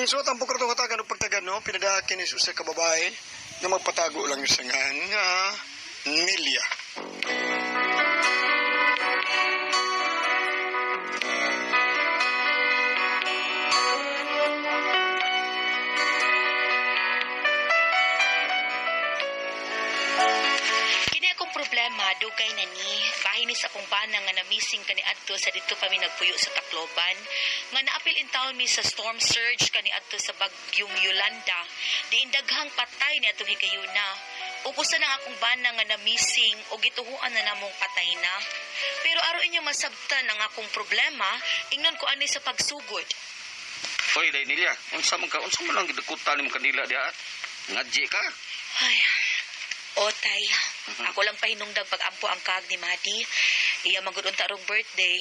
suot ang bukro itong hatagan o pagtagan, no? Pinadakin ni sa kababae na magpatago lang yung sangan nga Milya. Problema, dugay na ni. Bahay ni sa akong bana nga na-missing kani adto sa dito pa mi nagpuyo sa Tacloban. Nga naapil in town mi sa storm surge kani adto sa bagyong Yolanda. Diin daghang patay ni atong higayuna. Ubusan ang akong bana nga na-missing o gituhuan na namong patay na. Pero aro inyo masabtan ang akong problema, ingnon ko ani sa pagsugod. Hoy, Dainilya, unsa man lang gidakutan nimo kanila diha? Ngadji ka? Ay, Otay, ako lang pahinungdag pag-ampo ang kag ni Madi. Iya magudon tarong birthday.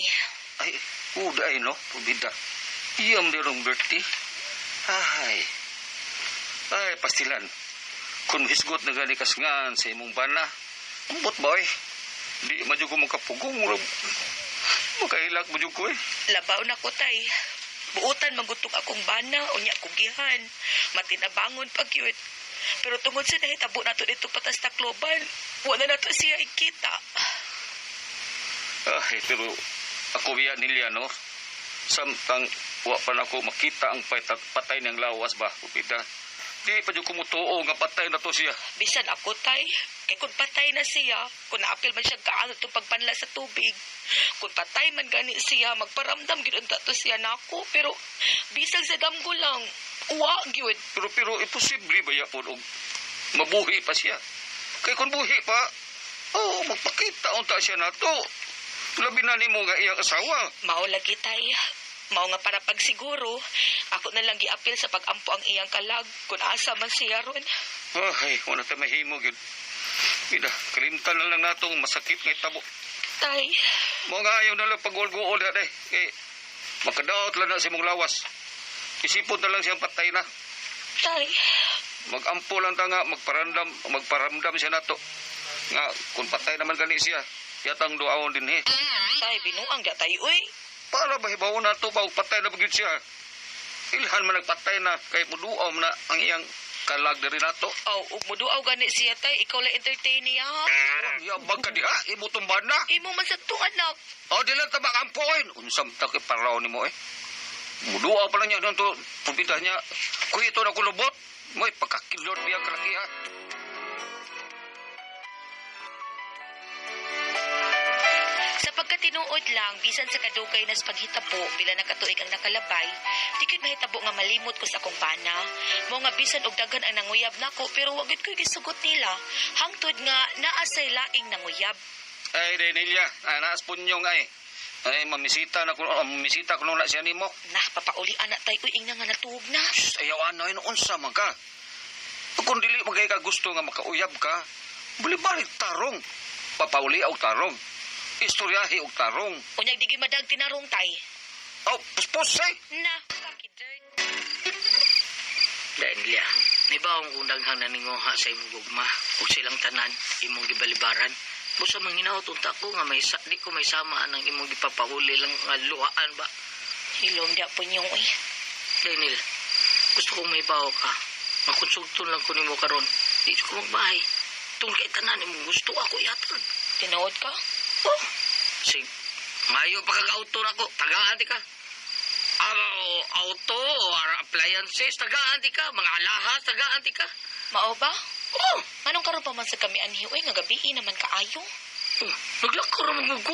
Ay, uday no, pubida. Iyam dirong birthday. Ay, pastilan. Kung hisgot na gani kasngan sa imong bana, ambot ba eh? Di madyo ko makapugong. Makahilak madyo ko eh. Labaw na ko, tay. Buutan magutok akong bana, unya kugihan. Matinabangon pag yun. Pero tungod sa nahitabo na to dito patas Tacloban, wala na to siya ikita. Pero ako biya nilya, no? Samtang wa pa na ako makita ang patay ng lawas ba, upida. Di pa dyan kumutuo nga patay na to siya. Bisan ako, tay. Kaya kung patay na siya, kung naapil man siya kaano itong pagpanla sa tubig, kung patay man gani siya, magparamdam ginunta to siya na ako. Pero bisag sa damgo lang, uwa gyud. Pero imposible ba yapon og mabuhi pa siya? Kay kung buhi pa, magpakita unta siya nato. Labi na nimo nga iyang asawa. Mao lagi, tay. Mao nga para pagsiguro, ako na lang giapil sa pagampo ang iyang kalag kung asa man siya ron. Wala tayo mahimo gyud. Ida, kalimtan na lang natong masakit nga itabo. Tay. Mo nga ayaw na lang pag-uol-guol na day. Kay makadaot lang na si mong lawas. Isipon na lang siyang patay na. Tay. Mag-ampo lang ta nga, magparamdam siya nato. Nga, kung patay naman gani siya, yatang duawon din eh. Tay, binuang da tay, uy. Para ba hibaw na to ba, patay na bagid siya. Ilhan man nagpatay na, kay muduaw na ang iyang kalag na rin nato. Ug muduaw gani siya, tay. Ikaw lang entertain niya, ha? Yabag ka diha, imutong banda. Imo man sa tong anak. Di lang tabak ampoin. Unsam takip paraw ni mo eh. Muduaw pa lang niya doon to, pupita niya. Kuya ito na kulubot. Mo'y pagkakilot niya kalaki ha. Sa pagkatinuod lang, bisan sa kadugay nas paghitabo, bila nakatuig ang nakalabay, di ko'y mahitabo nga malimot ko sa akong bana. Mo nga bisan og daghan ang nanguyab nako, pero wagid ko'y gisugot nila. Hangtod nga naasay laing nanguyab. Ay, Denilya, naas punyong ay. Ay, mamisita ko nung na siya ni mo. Nah, papauli anak tay, uy, nga natuog na. Ayaw ano, unsa man ka. Kung dili magay ka gusto nga makauyab ka, balik tarong. Papauli og tarong. Istoryahi og tarong. Unyag digi madag tinarong tay. Puspos eh. Na, kakidirt. Dainilya, may ba akong undanghang naninguha sa imong gugma o silang tanan, imong gibalibaran? Busa manginaot unta ko nga di ko may samaan ang imong gipapauli lang nga luhaan ba? Hilom di po niyong uy. Dainil, gusto kong may bawo ka. Makonsulton lang ko nimo karon. Di ko magbahay. Tungkol kay tanan imong gusto ako yatag. Tinood ka? Sig, ngayon pagkag-auto na ko, tagaan ka. Auto or appliances, tagaan ka. Mga alahas, tagaan ka. Mao ba? Anong karon pa man sa kami anhi? Uy, nga gabi naman kaayo. Naglakar naman ko.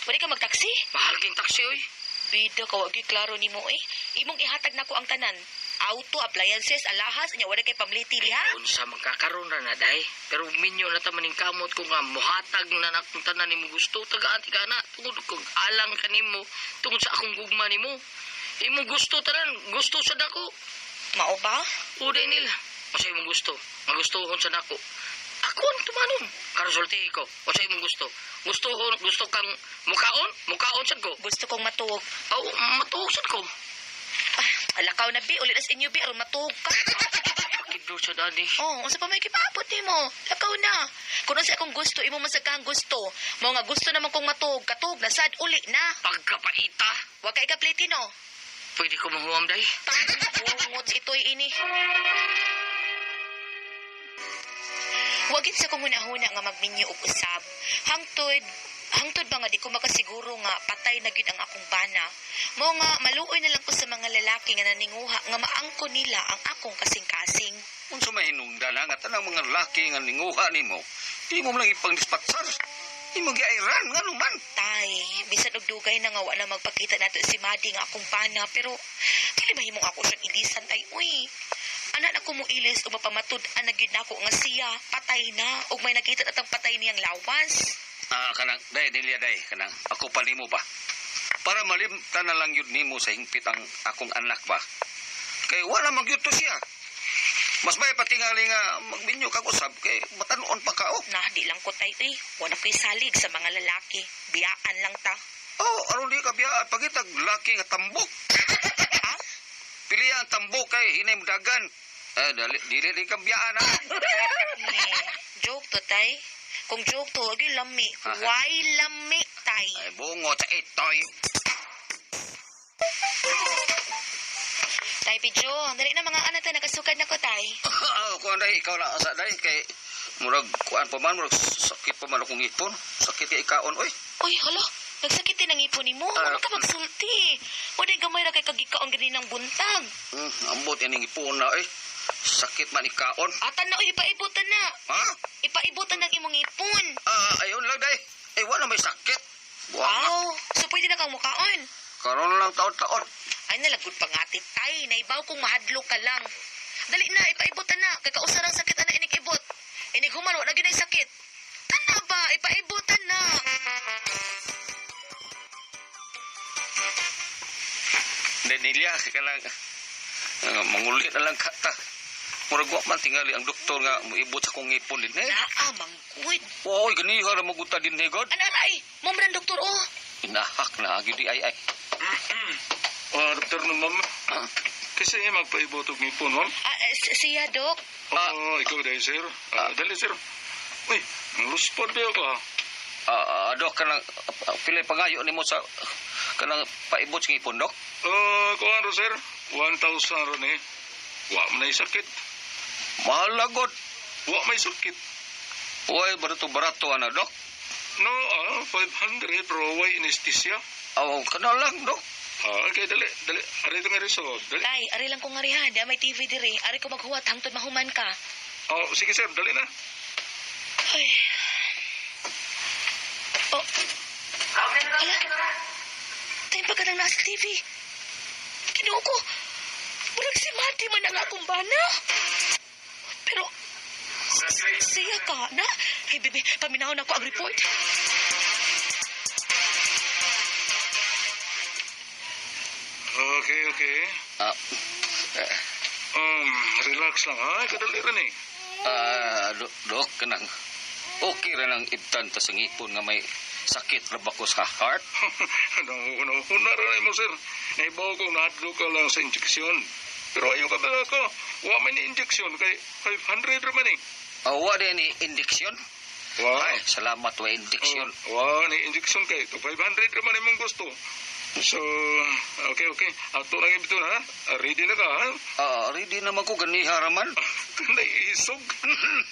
Pwede ka magtaksi? Mahal king taksi, oy. Bida ka, wagi klaro ni mo eh. Imong ihatag na ko ang tanan. Auto, appliances, alahas, anya wala kay pamliti diha. Unsa magkakaroon na day. Pero minyo na tamaning kamot ko nga muhatag na nakong tanan nimo gusto. Tagaan ka na. Tungod kong alang ka nimo. Tungod sa akong gugma nimo. Imo gusto tanan. Gusto sa dako. Mao ba? O, Daniel. Masa imong gusto. Magustuhon sa dako. Ako ang tumanon. Karosulti ko. Masa imong gusto. Gusto kang mukaon? Mukaon sad ko. Gusto kong matuog. Matuog sad ko. Alakaw na bi, ulit as inyo bi, aron matuog ka. Pakidlo sa dani. Unsa pa may kipaabot nimo? Lakaw na. Kung sa akong gusto, imo man sa kang gusto. Mo nga gusto naman kong matuog, katug na sad uli na. Pagkapaita. Wa kay ka platino. Pwede ko mahuwam, day? Bungot ito'y ini. Wagit sa kong hunahuna nga magminyo og usab. Hangtod ba nga di ko makasiguro nga patay na gyud ang akong bana. Mao nga maluoy na lang ko sa mga lalaki nga naninguha nga maangko nila ang akong kasing-kasing. Unsa may hinungdan nga tanang mga laki nga ninguha nimo, di mo lang ipang-dispatsar. Imo giairan nga naman. Tay, bisan og dugay na nga wa na magpakita nato si Madi nga akong bana pero dili mahimong ako siyang ilisan tay uy. Ana na ko mo ilis o mapamatud-an na gyud nako nga siya patay na ug may nakita natang patay niyang lawas. Kanang day Delia day kanang ako pa nimo ba. Para malimtan na lang yun nimo sa hingpit ang akong anak ba. Kay wala magyud to siya. Mas may patingali nga magminyo kag usab kay matanuon pa ka oh. Nah, di lang ko tay uy. Wala ko'y salig sa mga lalaki. Biyaan lang ta. Oh, aron di ka biya pagitag laki nga tambok. Ha? Pili ang tambok kay hinay mo dagan. Dili di ka biyaan ha. Joke to tay. Kung joke to, wag yung lami. Why lami tay? Ay bungo sa itoy. Tay Pidjo, dali na mga anak tayo nakasukad na ko tay. Kuan day ikaw lang asa day kay murag kuan pa man murag sakit pa man akong ipon. Sakit ya ikaon oy. Uy, hala. Nagsakit din ang ipon ni mo. Ano ka magsulti? Wala gamay na kay kagikaon gani ng buntag. Ambot yan yung ipon na eh. Sakit man ikaon. Atan na, uy, ipaibutan na. Ha? Ipaibutan ng imong ipon. Ayun lang day. Wala may sakit. Buwang Wow. So, pwede na kang mukaon. karon lang taon-taon. Ay, nalagod pa nga tay. Naibaw kong mahadlo ka lang. Dali na, ipaibutan na. Kay kausarang sakit na inig-ibot. Inig-human, wala ginay sakit. Tana ba? Ipaibutan na. Danilia, ka lang. Mangulit na lang kata. Murag wa man tingali ang doktor nga moibot sa kong ipon din eh. Naamang kuit. Oy, ganiha ra magunta din eh god. Anaray, momran doktor, oh. Inahak na gyud ay. Doktor no, ma'am. Kasi magpaibotog ni po, ma'am. Siya, Dok. Ikaw dahil, sir. Dali, sir. Uy, luspod ba ka? Dok kanang pila pangayo nimo sa kanang paibot sa ipon dok. Kung ano, sir? 1,000 ron eh. Wa man ay sakit. Mahal na god. Wa may sakit. Oy, barato ana dok. No, 500 pero way anesthesia. Kana lang dok. Okay, dali. Ari ito nga resod. Dali. Tay, ari lang kong ngarihan. Di may TV dire. Ari ko maghuwat hangtod mahuman ka. Sige, sir. Dali na. Ay. Oh. Ala. Tayo pa ka lang nasa TV. Kinuha ko. Murag si Mati man ang akong bana. Pero, siya ka na. Hey, bebe, paminahon ako ang report. Okay. Relax lang, ha? Kadali rin eh. Dok, kanang okay ra lang ibtan ta sa ngipon nga may sakit ra ba ko sa heart? Una rin mo, sir. Naibaw kong nahadlo ka lang sa injeksyon. Pero ayaw ka talaga ko. Wa man ni injeksyon kay 500 raman eh. Wa din ni injection. Ay, salamat wa injection. Wa ni injeksyon kay 500 raman imong gusto. So, okay. Ato lang ibito na, ha? Ready na ka, ha? Ready naman ko ganiha raman. Naisog.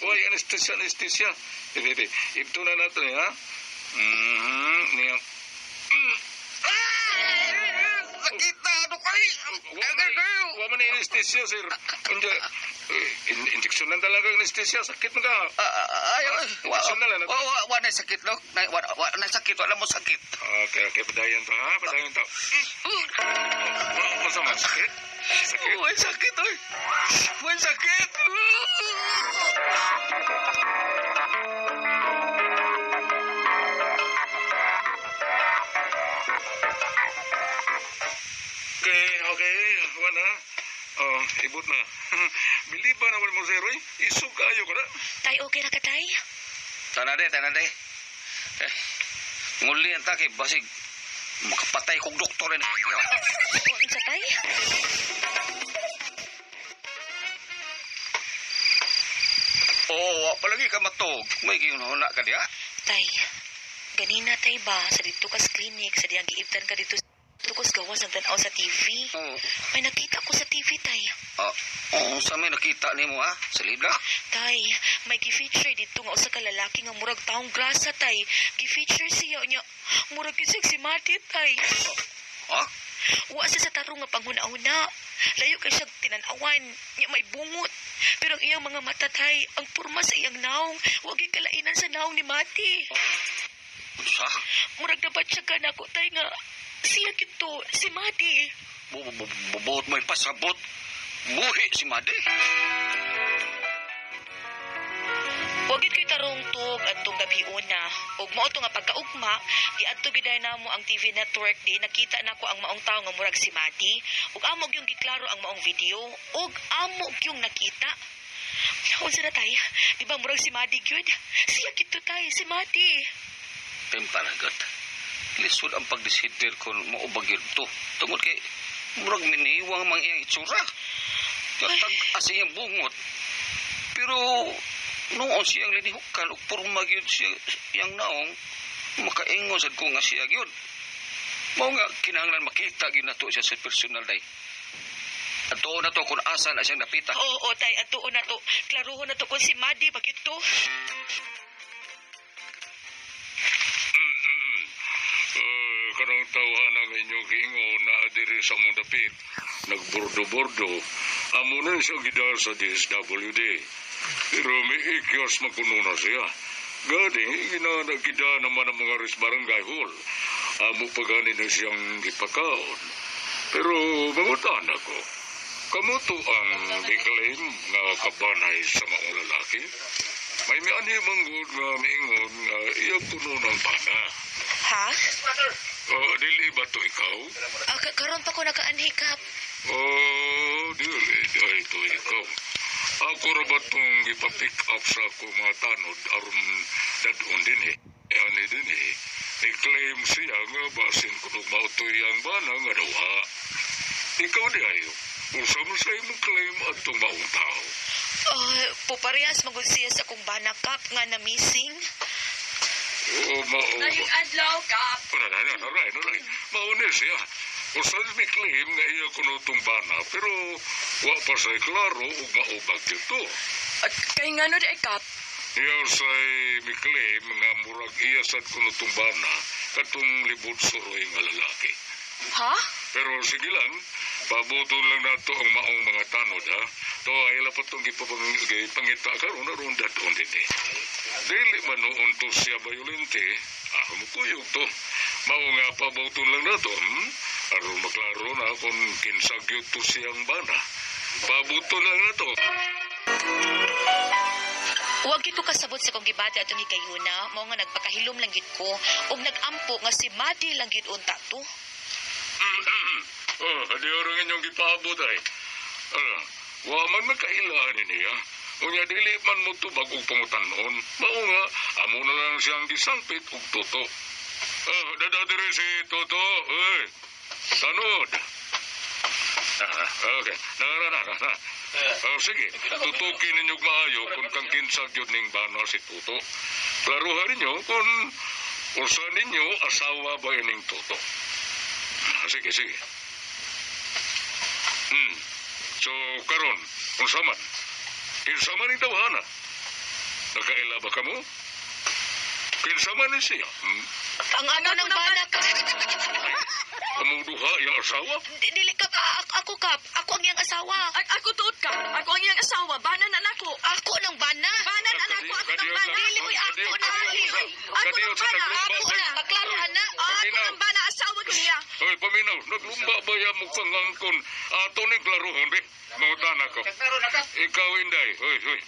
Uy, anesthesia. Bebe, ibito na natin, ha? Niya. Sakit na, dok ay. Wa man ni anesthesia, sir. Injeksyon lang talaga anesthesia. Sakit mo ka. Injeksyon na lang. Wa na sakit, dok. Wa na sakit, wala mo sakit. Okay. Padayan to, ha? Padayan to. Masama, sakit? Sakit? May sakit, oy. May sakit. Okay. Wana. Ibot na. Believe ba naman mo, sir, oy? Isog kayo ka na. Tay, okay na ka, tay? Tanade. Nguli ang takip, basig. Makapatay kong doktor na. Ano sa tay? Palagi ka matog. May ginuna ka diya. Tay, ganina tay ba sa dito kas clinic, sa diyang giibtan ka dito sa tukos gawas ang tanaw sa TV. Oh, May nakita ko sa TV, tay. sa may nakita nimo ha? Sa libra? Tay, may gi-feature dito nga usa ka lalaki nga murag taong grasa, tay. Gi-feature siya niya. Murag kisig si Mati, tay. Ha? Wa siya sa tarong nga panghuna-una. Layo kay siya tinanawan. Niya may bungot. Pero ang iyang mga mata, tay, ang porma sa iyang naong. Huwag yung kalainan sa naong ni Mati. Sa? Murag dapat siya ka na ko, tay, nga siya kito, si Mati. Bubuot mo'y pasabot. Buhi si Madi. Wagit ko'y tarong tug at tong gabi una. Ug mao to nga pagkaugma, giadto giday namo ang TV network di nakita nako ang maong tawo nga murag si Mati. Ug amog yung giklaro ang maong video. Ug amog yung nakita. Unsa na tay? Di ba murag si Mati gyud? Siya kito tay, si Mati. Tempalagot. Lisod ang pagdesider kung maubag yun to. Tungod kay murag miniwang mang iyang itsura. Katag asiyang bungot. Pero noon siyang linihukan o purmag yun siyang naong makaingon sad ko nga siya yun. Mao nga kinahanglan makita gyud nato siya sa personal day. Ato na to kung asa na siyang napita. Oo, tay, ato na to. Klaruhon na to kung si Madi bakit to? Karang tawahan ang inyong hingo na adiri sa mong dapit. Nagbordo-bordo. Amo na siya gidal sa DSWD. Pero may ikyos magkununa siya. Gani, ginanagida naman ang mga barangay hall. Amo pa gani na siyang ipakaon. Pero mangutan ako. Kamuto ang i-claim nga kabanay sa mga lalaki. May mianhi manggod nga miingon nga iya puno ng bana. Ha? Dili ba to ikaw? Karon pa ko nakaanhikap. Dili ito ikaw. Ako ra ba itong ipapick up sa akong mga tanod aron dadon din eh. Ano din eh. I-claim siya nga basin ko nung mautoy ang bana nga daw ha. Ikaw di ayo. Usa mo sa imong claim at itong maong tao. Puparehas magud siya sa kong banakap nga na missing. Ngayong adlaw, Kap. Naray. Mauna siya. Usan may claim nga iya kuno itong bana pero wa pa sa'y klaro ug maubag dito. At kay nga no di Kap. Iya sa'y may claim nga murag iya sad kuno itong bana katong libod suroy nga lalaki. Ha? Pero sige lang, pabuton lang nato ang maong mga tanod ha. To ay lapat itong ipangita karon aron dadon din eh. Dili man noon to siya violente, mukuyog to. Mao nga pabuton lang nato, aron maklaro na kung kinsagyot to siyang bana. Pabuton lang nato. Huwag gito kasabot sa kong gibati atong higayuna, mao nga nagpakahilom lang gid ko ug nagampo nga si Madi lang gid unta to. Hadi orang inyong gipaabot ay. Wa man makailaan niya. Unya dili man mo to bagong pangutanon. Mao nga, amo na lang siyang gisangpit og Toto. Dadadiri si Toto. Tanod. Okay. Sige, tutukin ninyo maayo kung kang kinsag yun ning bana si Toto. Klaruhan ninyo kung usa ninyo asawa ba yun ning Toto. Sige. So, karon, unsa man? Kinsa man ning tawhana? Nakaila ba kamo? Kinsa man ni siya? Ang ano ng bana ka. Among duha yang asawa? Dili ka ako Kap. Ako ang iyang asawa. Ako tuot ka. Ako ang iyang asawa. Bana na nako. Ako ng bana. Bana na nako. Ako ng bana. Dili ko ako na. Ako ng bana. Ako na. Paklaruhan na. Ako ng bana. Asawa ko niya. Hoy, paminaw, naglumba ba yan mo pangangkon? Ato ni klaruhon, be? Mangutan ako. Ikaw, Inday. Hoy.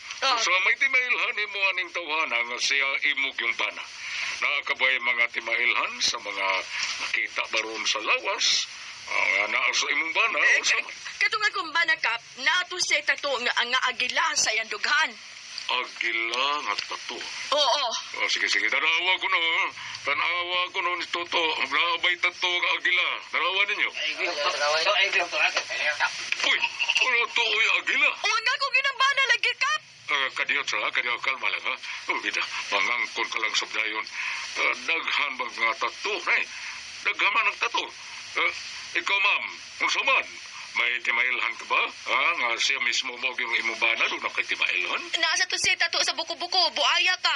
So, may timailhan mo aning tawhana nga siya imog yung bana. Nakakabay mga timailhan sa mga nakita baron sa lawas. Naasa imong bana. Katong akong bana Kap, nato siya tato nga agila sa iyang dughan. Agila nga tato. Oo. Sige. Tanawa ko no. Tanawa ko no ni Toto. Nabay tato nga agila. Tanawa ninyo. Uy, ano to uy agila? Huwag nga ko ginambana lagi Kap. Kadiyot kalma lang ha. Bida, mangangkon ka lang sa dayon. Daghan bang nga tato, nay. Daghan man ang tato. Ikaw, ma'am, unsa man? May timailhan ka ba? Ha? Nga siya mismo mo yung imubana doon na kay timailhan? Naa sa tusi tato sa buko-buko, buaya ka.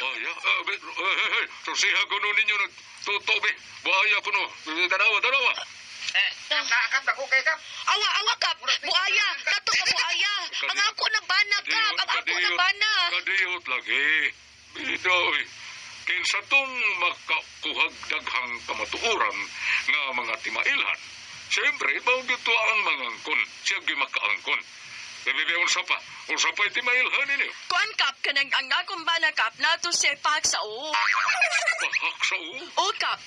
Buaya? So siya ko nun ninyo nagtuto, be. Buaya ko no. Tanawa. Nakakap ako kay Kap. Awa ka, buaya. Tato ka buaya. Ang ako na bana ka, ang ako na bana. Kadiyot lagi. Bito, eh. Kinsa tong makakuhag daghang kamatuoran nga mga timailhan. Siyempre, baog ito ang mangangkon. Siya makaangkon. Bebe, unsa pa timailhan ninyo. Kuan kap kanang ang akong bana kap nato si pahak sa o. Pahak sa u? O kap,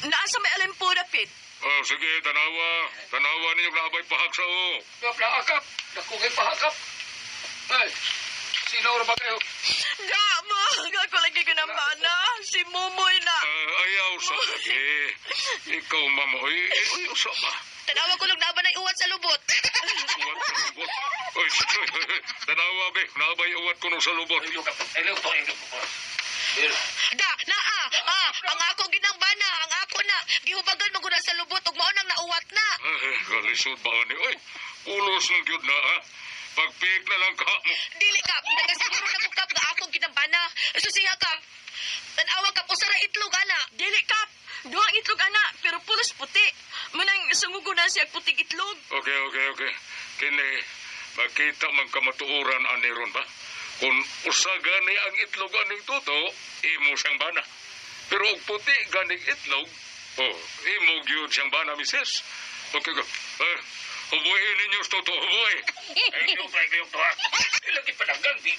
naasa may alam po dapit. Oh, sige, tanawa ninyo nabay pahak sa u. Nakakap. Nakukay pahakap. Ay, sino ba kayo? Da mo, ako lagi ka ng bana. Si Mumoy na. Ayaw sa lagi. Ikaw, mamoy. Ayaw sa ba? Tanawa ko lang naban ay uwat sa lubot. Uwat sa lubot. Oy, tanawa, be. Nabay uwat ko nung sa lubot. Da, naa. Ang ako ginang bana, ang ako na. Gihubagan mo guna sa lubot, ug mao nang nauwat na. Kalisod ba ni? Oy, ulos ng gyud na, ha? Pagpik na lang ka mo. Dili kap, nagasiguro na ko kap nga akong ginang bana. Susiha kap. Tanawa kap usara itlog ana. Dili kap, duhang itlog ana, pero pulos puti. Munang sumugo na siya puting itlog. Okay. Kini, makita man kamatuoran ani ron ba? Kung usa gani ang itlog aning tuto, imo siyang bana. Pero og puti ganing itlog, imo gyud siyang bana, misis. Okay, go. Hubuin ninyo sa tuto, hubuin. Kayo to ha. Ilagi pa lang ganti.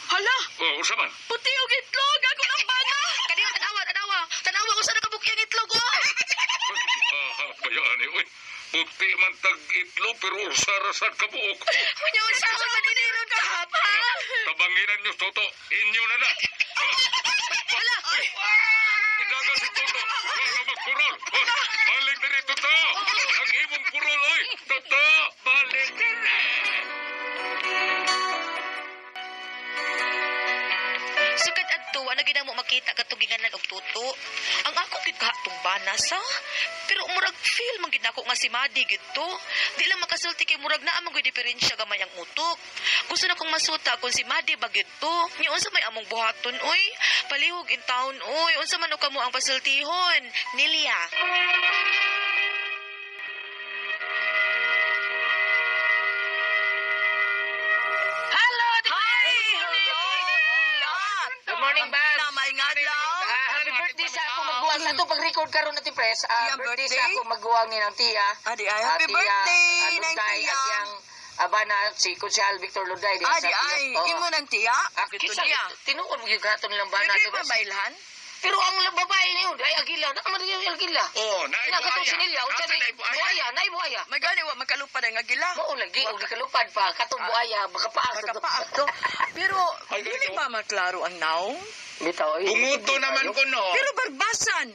Hala, Usa man. puti og itlog, ako ng bana. Kaniyo tanawa. Tanawa usara ka bukyang itlog oh. Bayaan ni, uy. Puti man tag itlog, pero usara sa kabuok. Kunya usara sa maniniron ka kap. Tabanginan nyo, Toto. Inyo na na. Hala. Idagan si Toto. Wala magkurol. Balik na rin, Toto. Ang imong kurol, oy. Toto, balik na rin. Sukad adto ana gid mo makita katuginganan og tuto. Ang ako gid kahatong bana sa. Pero murag feel man gid nako nga si Madi gid to. Di lang makasulti kay murag naa man gyud diferensya gamay ang utok. Gusto na kong masuta kung si Madi ba gid to. Nya unsa may among buhaton oy? Palihog in town oy. Unsa man kamo ang pasultihon? Nilia. Hello, Good morning, Bab. May ngadlaw. Happy birthday sa ako magbuwang sa ito. Pag-record ka ron natin, press. Iyang Birthday birthday? sa ako magbuwang ni ng tiya. Adi ay, happy birthday, Lunday, Nang Tiya. at yang abana si Kusyal Victor Lunday. Adi ay, imo ng tiya. Ito Kisa, niya. tinuod mo yung gato nilang bana. Pwede diba? ba bailhan? Pero ang babae niyo, ay agila. Naman rin yung agila. Oh, Nakatong sinilya. O sabi, buhaya, nay buhaya. May gani wa makalupad ang agila. Oo, lagi. O gikalupad pa. Katong buhaya, makapaas. Makapaak to. Pero dili pa maklaro ang naong. Bitaw, eh. Bunguto naman ko no. Pero barbasan.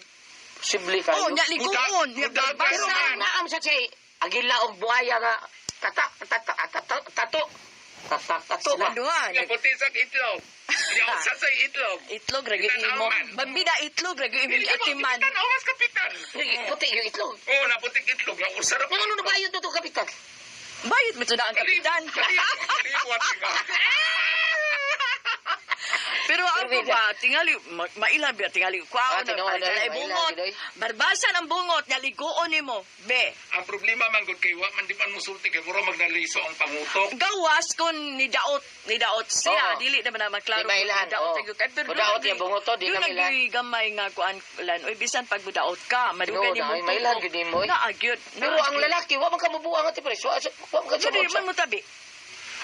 Posible kayo. Oh, nya liguon, nya Budak- barbasan. Naam sa si agila og buhaya nga tato. Landuhan. Yung puti sa itlog. Yung sa itlog. Itlog ragi imo. Bambida itlog ragi imo atiman. Awas kapitan. Puti yung itlog. Oh, naputik itlog. Ang sarap. Yung ano na bayad to kapitan? Bayot mo to na ang kapitan. Kaliwat nga. Pero ako ba, tingali, mailan ba, tingali, kwaon na, tingali, tingali, mailan, bungot. gidoy. Barbasan ang bungot, naliguon ni mo. Be, Ang problema man gud kay wa man di man musulti kay mura magnaliso ang pangutok. gawas kun ni daot siya, Oo. dili naman na maklaro. Di mailan, oo. Pero Budaot yung bungot to, di doon ka mailan. naging gamay nga kuan lan, oy bisan pag budaot ka, madugay Oo, ni mo. dahil mailan, gud ni mo, eh. Naagyod. Pero ang lalaki, wa man ka mabuang at pres. Wa man ka Jadi man mo tabi.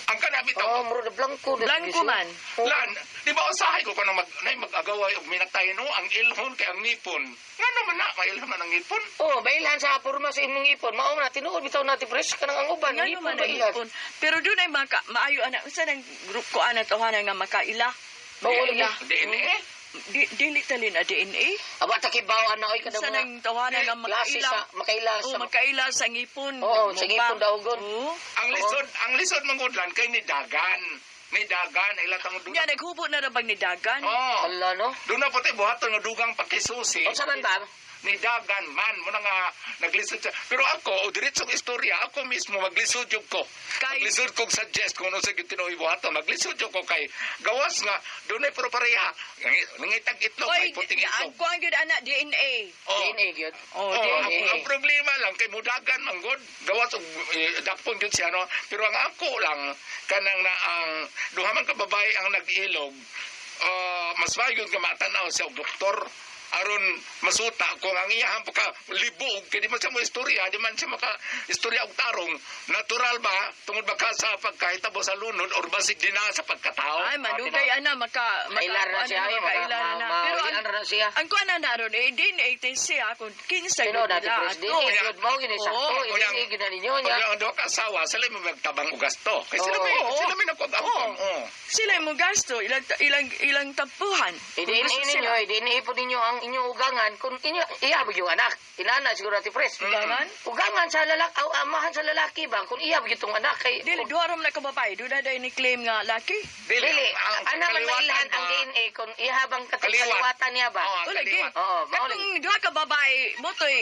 Ang kanami to. Oh, muro na blanco. Blanco man. Lan, di ba usahay ko kanang mag-agaway og minatay no ang ilhon kay ang ngipon. Ngano man na may ilhon man ang ngipon? Oh, bailan sa porma sa imong ipon. Mao na tinuod bitaw natin pres kanang ang uban. Ngano man ang bailan. ipon. Pero doon ay maayo ana usa nang group ko ana tawanan nga makaila. Mauula. DNA? Dili talin na DNA. Aba takibaw ana oy kada Sa mga nang tawanan nga klase makaila. sa makaila Oh, sa makaila sa ngipon. Oo, sa ngipon daw, God. Oo. Ang lisod mangudlan kay ni dagan. Ni dagan ila tamo doon. Nga, naghubo na ra bang ni Dagan? Oh. Hala, no? Doon na puti buhaton nga dugang pakisusi. O sa man ba? Ni dagan man mo na nga naglisod siya. Pero ako, o diretsong istorya, ako mismo maglisod yung ko. Kay- Maglisod kong suggest kung ano sa gitinoy buhaton. Maglisod yung ko kay gawas nga doon ay pero pareha. Nangitag itlog, Oy, may puting itlog. ang kuhan yun, anak, DNA. Oh. DNA yun. Oh, Oh, ang, DNA. ang problema lang kay mudagan manggod gawas og dakpon gyud siya no, pero ang ako lang kanang na ang duha man ka babae ang nag-ilog, mas maayod nga matanaw siya og doktor aron masuta kung ang iyahan pa ka libog kay di man siya mo istorya, di man siya maka istorya og tarong natural ba tungod ba ka sa pagkahitabo sa lunod or basig din na sa pagkatao. Ay, manugay, ana, Mailar na siya. makailan na. Pero Mailar na siya. ang kuhan na naroon, DNA test siya kung kinsa Sino yun dati nila. pres? DNA yun mo, ginisakto. Oo, DNA yun na ninyo niya. Ang duha ka asawa sila may magtabang og gasto kay sila may Oo. sila may nagpag-ampon. Oo. Sila mo gasto, ilang tapuhan. I-DNA ninyo, i-DNA po ninyo ang inyong ugangan kung inyo, iyabog yung anak. Inana, siguro ati pres. Ugangan? Ugangan sa lalaki, amahan sa lalaki ba? Kung iyabog itong anak kay... Dili, duwarom na ka babae, doon na dahil ni-claim nga laki. Dili, ang ana man kaliwatan mailahan ba? ang DNA kung ihabang Kaliwat. kaliwatan niya ba? Oo, O, lagi. kaliwat. Oo, mauling. Katong duha ka babae, mo to'y,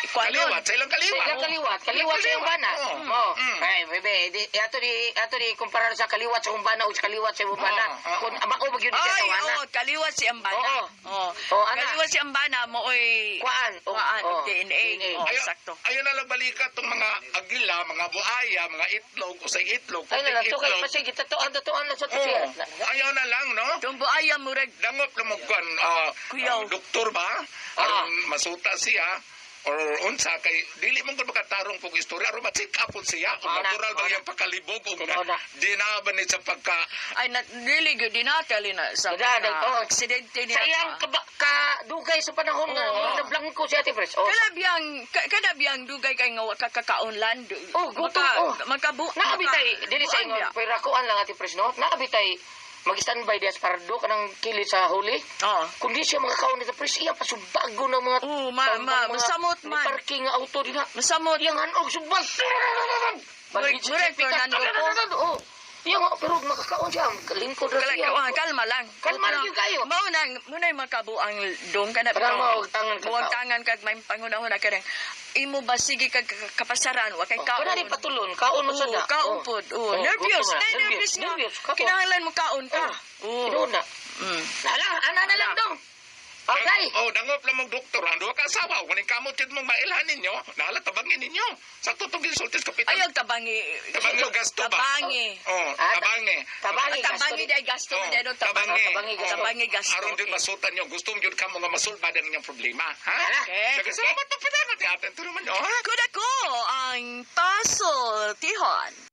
kuhanon. Kaliwat, sa ilang kaliwat. Kaliwat, kaliwat sa umbana. Oo. Oh. Mm. Ay, bebe, ato di kumpara sa kaliwat sa umbana o sa kaliwat sa umbana. Oo. Kung mao ba gyud siya Ay, sa umbana. oo, kaliwat si Ambana. Oo. Oo. Oo, ana. Kaliwat si Ambana, mo oy Kuan. kuhaan, Oo. DNA. Oo, Ayun, sakto. ayun na lang balikat tong mga agila, mga buhaya, mga itlog, usay itlog, Ay na lang to kay itlog. pasig tatuan na sa to Oo. siya. Ayaw na lang, no? Tumbo ayam murag Dangop na mo kwan, Kuyaw. doktor ba? Aron masuta siya, or unsa kay dili mo gud makatarong pug istorya aron ma-check up pud siya kung Oo na, natural ba oo na. yung pakalibog o Oo na. di na ba ni sa pagka ay na dili gyud dinatali na sa Dinatali, oo. aksidente Sa niya. iyang kadugay sa panahon na Oo. nablangko si Ate Pres. Oh. Kanabiyang dugay kay nga wa ka kakaunlan. Oh, gutom, oh. Makabu. Naabitay dili sa ingon pero kuan lang Ate Pres no. Naabitay mag-standby diya sa pardo kanang kilit sa huli. Oo. Kung di siya makakaon ni Ate Pres iya pa subago ng mga Oo, mga masamot may man. parking nga auto diha. Masamot. Yang hanog subag. Murag Fernando po. Oh. Iya nga pero makakaon siya. Kalingkod ra siya. Kalma lang. Kalma lang yun kayo. Maunay makabuang dong ka na. Parang mawag tangan ka. Buwag tangan kag may pangunahuna ka rin. Imo ba sige kag kapasaran wa kay kaon. Kana di patulon, kaon mo sa da. Kaon pod. Nervous. Nervous nga. Kinahanglan mo kaon ka. Ino na. Nala, ana na lang dong. Okay. oh dangop lang mo doktor ang duha ka asawa kuning kamot jud mong mailhan ninyo nahala tabangin ninyo sakto tong gisultis kapitan Ayaw tabangi. tabangi og gasto ba Tabangi. tabangi Tabangi dahil gasto mo dahil tabangi. Tabangi gasto. aron din masutan nyo gusto mo jud ka mga masulbad ang inyong problema ha Okay. sige salamat to pinangat atin turuman nyo ha Kuda ko ang Paso Tihon.